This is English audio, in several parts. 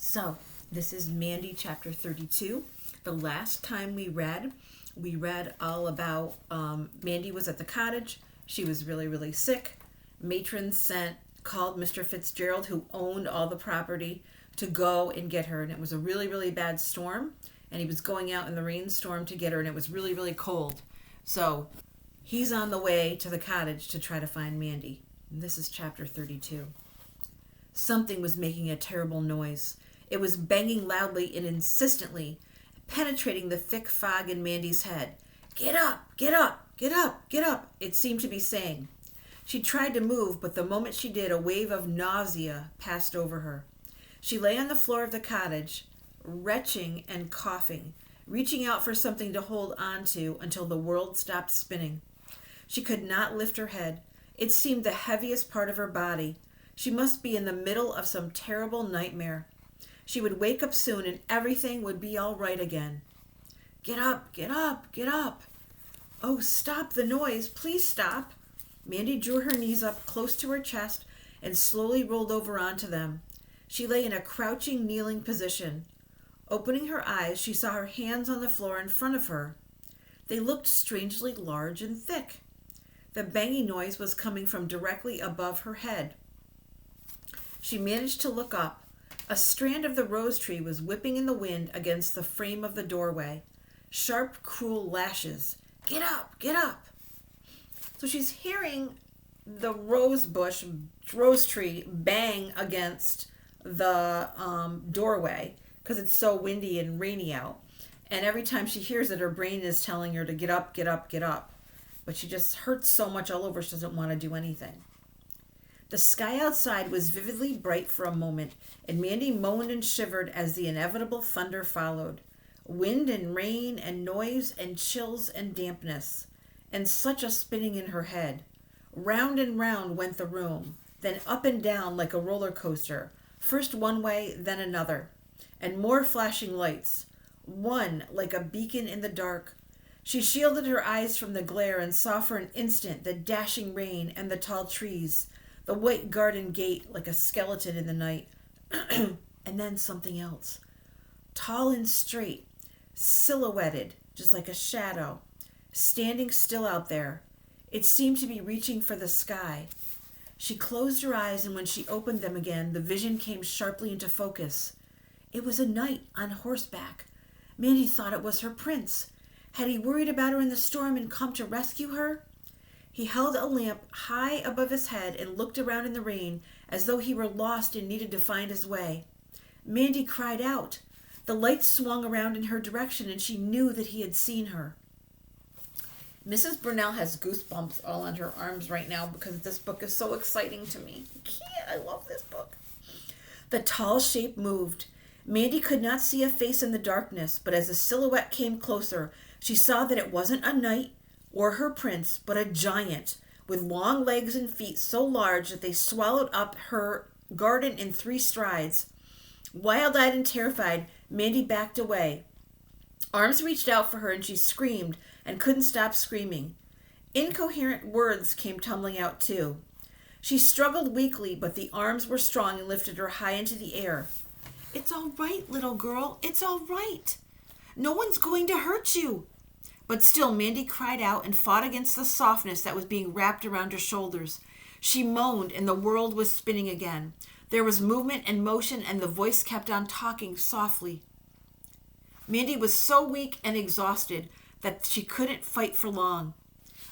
So, this is Mandy chapter 32. The last time we read all about Mandy was at the cottage. She was really, really sick. Matron called Mr. Fitzgerald, who owned all the property, to go and get her. And it was a really, really bad storm. And he was going out in the rainstorm to get her, and it was really, really cold. So, he's on the way to the cottage to try to find Mandy. And this is chapter 32. Something was making a terrible noise. It was banging loudly and insistently, penetrating the thick fog in Mandy's head. "Get up, get up, get up, get up," it seemed to be saying. She tried to move, but the moment she did, a wave of nausea passed over her. She lay on the floor of the cottage, retching and coughing, reaching out for something to hold on to until the world stopped spinning. She could not lift her head. It seemed the heaviest part of her body. She must be in the middle of some terrible nightmare. She would wake up soon and everything would be all right again. "Get up, get up, get up." "Oh, stop the noise. Please stop." Mandy drew her knees up close to her chest and slowly rolled over onto them. She lay in a crouching, kneeling position. Opening her eyes, she saw her hands on the floor in front of her. They looked strangely large and thick. The banging noise was coming from directly above her head. She managed to look up. A strand of the rose tree was whipping in the wind against the frame of the doorway. Sharp, cruel lashes. "Get up, get up." So she's hearing the rose tree bang against the doorway because it's so windy and rainy out. And every time she hears it, her brain is telling her to get up, get up, get up. But she just hurts so much all over, she doesn't want to do anything. The sky outside was vividly bright for a moment, and Mandy moaned and shivered as the inevitable thunder followed. Wind and rain and noise and chills and dampness, and such a spinning in her head. Round and round went the room, then up and down like a roller coaster, first one way, then another, and more flashing lights, one like a beacon in the dark. She shielded her eyes from the glare and saw for an instant the dashing rain and the tall trees, the white garden gate like a skeleton in the night, and then something else. Tall and straight, silhouetted, just like a shadow, standing still out there. It seemed to be reaching for the sky. She closed her eyes, and when she opened them again, the vision came sharply into focus. It was a knight on horseback. Mandy thought it was her prince. Had he worried about her in the storm and come to rescue her? He held a lamp high above his head and looked around in the rain as though he were lost and needed to find his way. Mandy cried out. The light swung around in her direction, and she knew that he had seen her. Mrs. Burnell has goosebumps all on her arms right now because this book is so exciting to me. I love this book. The tall shape moved. Mandy could not see a face in the darkness, but as the silhouette came closer, she saw that it wasn't a knight or her prince, but a giant, with long legs and feet so large that they swallowed up her garden in 3 strides. Wild-eyed and terrified, Mandy backed away. Arms reached out for her and she screamed and couldn't stop screaming. Incoherent words came tumbling out too. She struggled weakly, but the arms were strong and lifted her high into the air. "It's all right, little girl. It's all right. No one's going to hurt you." But still, Mandy cried out and fought against the softness that was being wrapped around her shoulders. She moaned, and the world was spinning again. There was movement and motion, and the voice kept on talking softly. Mandy was so weak and exhausted that she couldn't fight for long.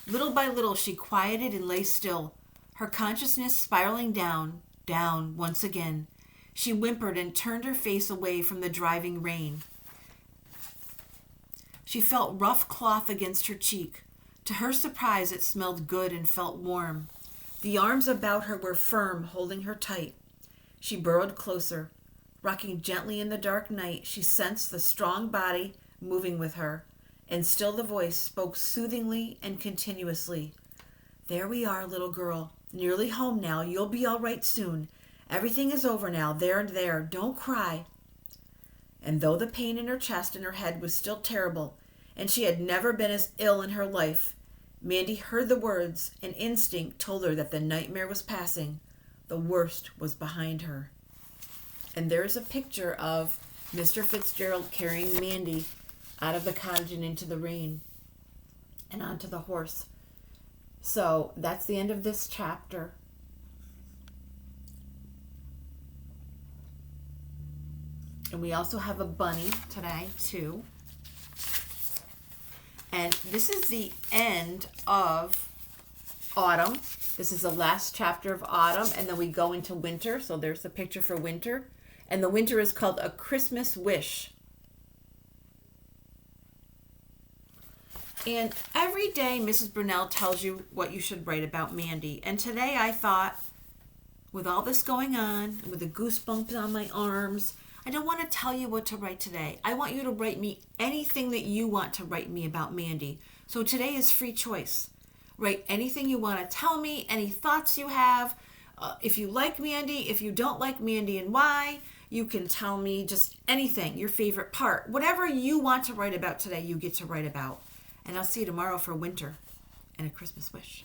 Little by little, she quieted and lay still, her consciousness spiraling down, down once again. She whimpered and turned her face away from the driving rain. She felt rough cloth against her cheek. To her surprise, it smelled good and felt warm. The arms about her were firm, holding her tight. She burrowed closer. Rocking gently in the dark night, she sensed the strong body moving with her, and still the voice spoke soothingly and continuously. "There we are, little girl. Nearly home now. You'll be all right soon. Everything is over now. There and there. Don't cry." And though the pain in her chest and her head was still terrible, and she had never been as ill in her life, Mandy heard the words, and instinct told her that the nightmare was passing. The worst was behind her. And there's a picture of Mr. Fitzgerald carrying Mandy out of the cottage and into the rain and onto the horse. So that's the end of this chapter. And we also have a bunny today, too. And this is the end of autumn. This is the last chapter of autumn, and then we go into winter. So there's the picture for winter. And the winter is called A Christmas Wish. And every day, Mrs. Brunell tells you what you should write about Mandy. And today I thought, with all this going on, with the goosebumps on my arms, I don't want to tell you what to write today. I want you to write me anything that you want to write me about Mandy. So today is free choice. Write anything you want to tell me, any thoughts you have. If you like Mandy, if you don't like Mandy and why, you can tell me just anything, your favorite part. Whatever you want to write about today, you get to write about. And I'll see you tomorrow for winter and A Christmas Wish.